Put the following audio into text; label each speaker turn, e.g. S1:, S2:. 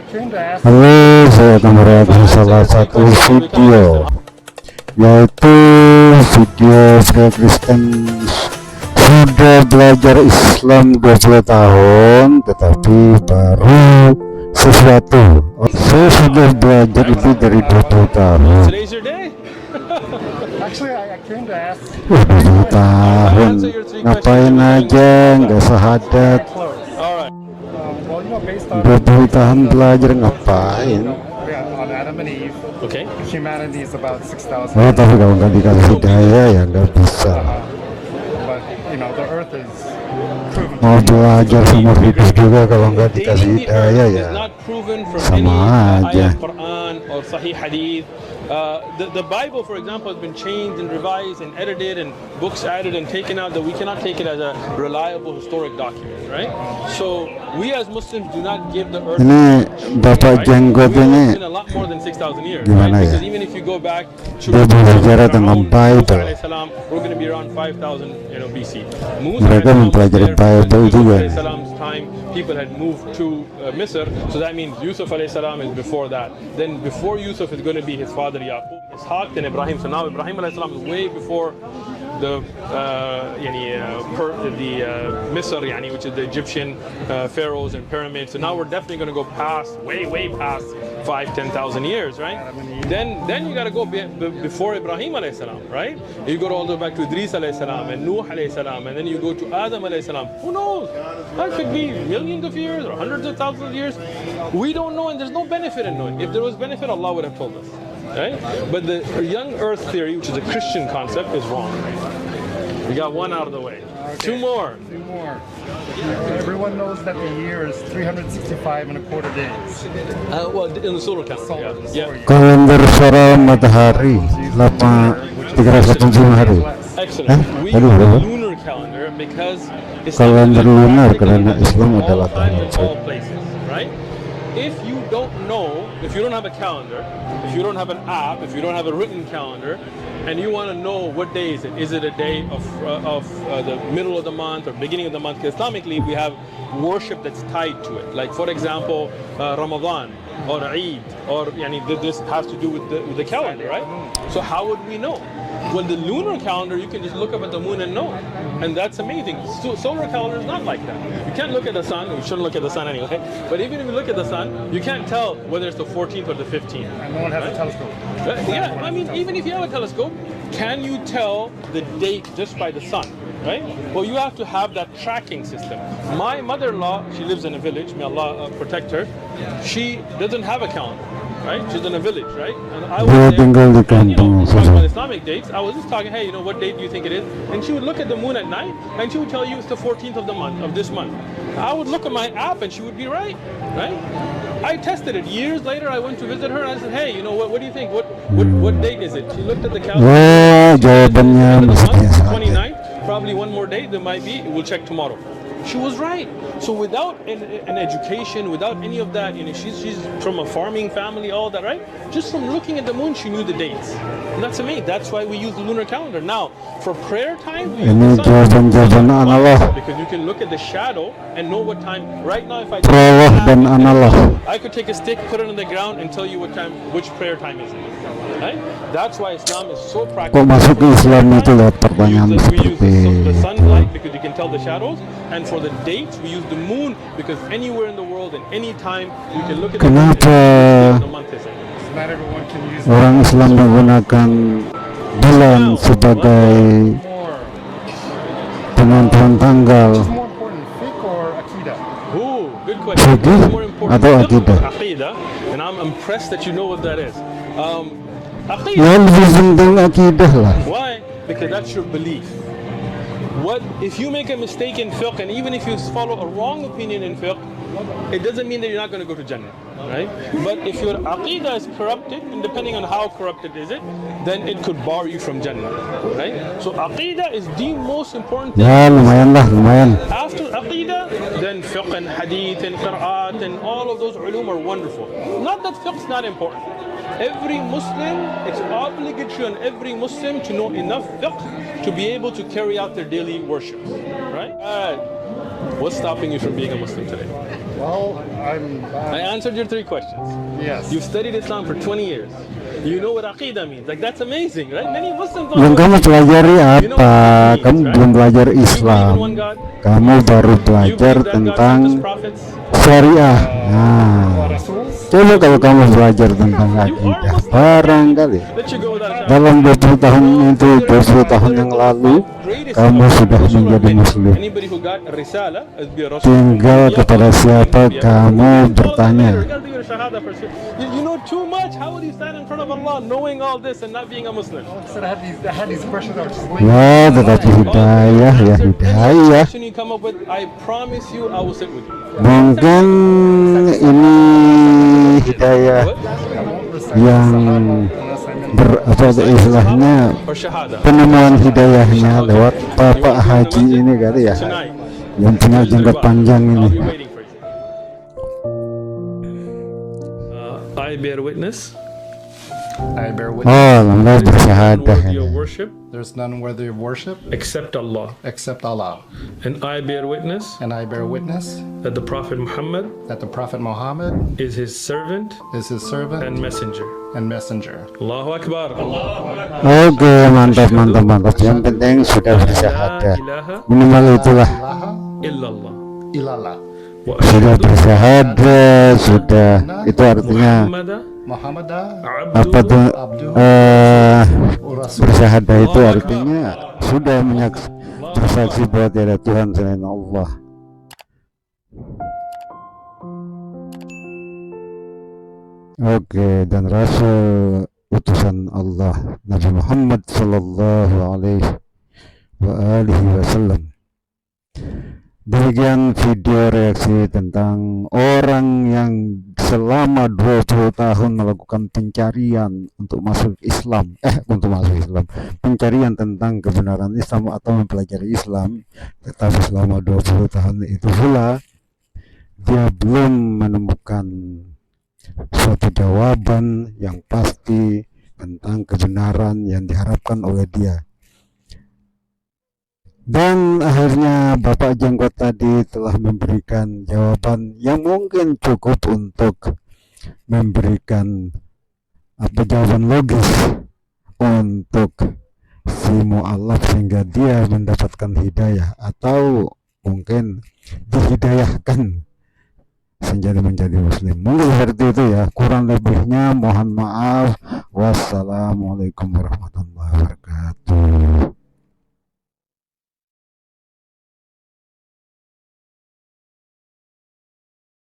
S1: Halo, saya akan mereaksi salah satu video, yaitu video Pria Kristen sudah belajar Islam 20 tahun tetapi baru sesuatu. Saya sudah belajar itu dari 20 tahun. Wah, 20 tahun ngapain aja nggak sahadat. 20 tahun belajar ngapain? Oh, tapi kalau nggak dikasih hidayah ya nggak bisa. Mau belajar seumur hidup juga kalau nggak dikasih hidayah ya sama aja.
S2: The Bible, for example, has been changed and revised and edited and books added and taken out that we cannot take it as a reliable historic document, right? So we as Muslims do not give the earth.
S1: Ini Bapak Jenggot ini
S2: a lot more than 6,000 years,
S1: gimana
S2: right?
S1: ya?
S2: Because even if you go back to
S1: Dia belajar tentang Bible.
S2: we're going to be around 5,000, BC.
S1: Mereka mempelajari Bible juga.
S2: Time people had moved to Misr, so that means Yusuf alayhi salam is before that. Then before Yusuf is going to be his father Yaqub, Ishaq, and Ibrahim. So now Ibrahim alayhi salam is way before the Misr, which is the Egyptian pharaohs and pyramids. So now we're definitely going to go past, way past 5,000-10,000 years, right? Then you got to go before Ibrahim alayhi salam, right? You go all the way back to Idris alayhi salam and Nuh alayhi salam, and then you go to Adam alayhi salam. Who knows? That could be millions of years or hundreds of thousands of years. We don't know, and there's no benefit in knowing. If there was benefit, Allah would have told us. Right? But the young earth theory, which is a Christian concept, is wrong. We got one out of the way.
S3: Okay. Two more. Everyone knows that the year is 365 and a quarter days.
S2: Well, in the solar calendar. Yeah.
S1: Kalender sora matahari 365 hari.
S2: Excellent. We
S1: Aduh,
S2: use
S1: berapa?
S2: the lunar calendar because
S1: Kalender lunar karena Islam adalah
S2: time
S1: tahun.
S2: in all places, right? If you don't know, if you don't have a calendar, if you don't have an app, if you don't have a written calendar, and you want to know what day is it? Is it a day of the middle of the month or beginning of the month? Because Islamically, we have worship that's tied to it. Like, for example, Ramadan or Eid, or this has to do with the calendar, right? So how would we know? Well, the lunar calendar, you can just look up at the moon and know. And that's amazing. So, solar calendar is not like that. You can't look at the sun. You shouldn't look at the sun anyway. But even if you look at the sun, you can't tell whether it's the 14th or the 15th.
S3: And no one has a telescope.
S2: Yeah, I mean, even if you have a telescope, can you tell the date just by the sun, right? Well, you have to have that tracking system. My mother-in-law, she lives in a village, may Allah protect her. She doesn't have a calendar, right? She's in a village, right? And I was there, talking about Islamic dates. I was just talking, hey, what date do you think it is? And she would look at the moon at night, and she would tell you it's the 14th of the month, of this month. I would look at my app, and she would be right? I tested it. Years later, I went to visit her, and I said, hey, what do you think? What date is it? She looked at the calendar.
S1: Jawabannya mestinya salah.
S2: 29th, probably one more day, there might be, we'll check tomorrow. She was right. So without an education, without any of that, she's from a farming family, all that, right? Just from looking at the moon, she knew the dates. And that's amazing. That's why we use the lunar calendar. Now, for prayer time, we
S1: Ini
S2: use the sun.
S1: jawaban analog.
S2: Because you can look at the shadow and know what time. Right now, if I
S1: Prolog dan analog.
S2: I could take a stick, put it on the ground, and tell you what time, which prayer time is it. Right? That's why Islam is so practical.
S1: Kok masuk ke Islam itu lewat
S2: We
S1: pertanyaan
S2: use
S1: seperti
S2: the
S1: itu?
S2: sunlight because you can tell the shadows, and for the dates we use the moon because anywhere in the world and any time you can look at the moon
S1: Kenapa
S2: and the month is it.
S3: Not everyone can use
S1: orang Islam menggunakan bulan sebagai
S3: more.
S1: penentuan tanggal?
S3: What's more important, fiqh or aqidah?
S2: Ooh, good question.
S1: Fikih
S2: What's more important,
S1: atau
S2: fiqh
S1: akidah?
S2: or aqidah? And I'm impressed that you know what that is. Aqidah.
S1: Ya lebih penting akidah lah.
S2: Why? Because that's your belief. What if you make a mistake in fiqh, and even if you follow a wrong opinion in fiqh, it doesn't mean that you're not going to go to Jannah, right? But if your aqidah is corrupted, and depending on how corrupted is it, then it could bar you from Jannah, right? So aqidah is the most important thing.
S1: Ya lumayan lah, lumayan.
S2: After aqidah, then fiqh and hadith and qira'at and all of those ulum are wonderful. Not that fiqh is not important. Every Muslim, it's obligatory on every Muslim to know enough fiqh to be able to carry out their daily worship, right? What's stopping you from being a Muslim today?
S3: Well,
S2: I answered your 3 questions.
S3: yes.
S2: You've studied Islam for 20 years. You know what aqidah means. Like, that's amazing, right? Many Muslims don't
S1: Yang
S2: know
S1: kamu
S2: what
S1: pelajari
S2: You know
S1: apa?
S2: what it means,
S1: Kamu
S2: right?
S1: belum belajar
S2: You believe in
S1: Islam.
S2: one God?
S1: Kamu baru
S2: You
S1: belajar
S2: believe that God sent
S1: tentang
S2: us prophets?
S1: syariah. Nah,
S3: Rasuls?
S1: coba kalau kamu belajar tentang akidah, barangkali
S2: Let you go without a shadow.
S1: dalam 20 tahun itu, 20 tahun yang lalu, kamu sudah menjadi muslim.
S2: Anybody who got risala is be a rasul.
S1: Tinggal kepada siapa kamu bertanya.
S2: You know too much. How would you stand in front of Allah knowing all this and not being a Muslim?
S3: So I had these questions I was just
S1: Ya, tetapi hidayah ya hidayah.
S2: Question you come up with, I promise you, I will sit with you.
S1: Mungkin ini hidayah yang apa istilahnya
S2: Or shahada.
S1: penemuan hidayahnya lewat Bapak Haji ini kali ya,
S2: Tonight.
S1: yang punya jenggot panjang
S2: I'll
S1: ini.
S2: be waiting for you. I bear witness.
S3: I bear witness.
S1: Oh, lambat bersyahadah
S2: Worthy
S1: ini.
S2: of worship
S3: There's none worthy of worship
S2: except Allah.
S3: except Allah.
S2: And I bear witness
S3: And I bear witness
S2: that the Prophet Muhammad
S3: that the Prophet Muhammad
S2: is his servant
S3: is his servant
S2: and messenger.
S3: and messenger.
S2: Allahu Akbar.
S1: Oke, mantap mantap mantap. Yang penting sudah
S2: La
S1: bersyahadah.
S2: ilaha
S1: Minimal itulah.
S3: Ilaha
S2: illallah.
S3: illallah.
S2: Wa
S1: Sudah
S2: asyhadu
S1: bersyahadah, sudah. Itu artinya
S2: Muhammada
S3: Muhammadah
S1: apa tuh?
S3: abduhu rasul.
S1: Bersyahadah itu artinya sudah bersaksi bahwa tiada Tuhan selain Allah. Oke, dan Rasul utusan Allah Nabi Muhammad Sallallahu Alaihi Wasallam. Demikian video reaksi tentang orang yang selama 20 tahun melakukan pencarian untuk masuk Islam, pencarian tentang kebenaran Islam atau mempelajari Islam, tetapi selama 20 tahun itu pula dia belum menemukan suatu jawaban yang pasti tentang kebenaran yang diharapkan oleh dia. Dan akhirnya Bapak Jenggot tadi telah memberikan jawaban yang mungkin cukup untuk memberikan jawaban logis untuk si mu'alaf sehingga dia mendapatkan hidayah atau mungkin dihidayahkan sehingga menjadi muslim. Mungkin seperti itu ya, kurang lebihnya mohon maaf. Wassalamualaikum warahmatullahi wabarakatuh.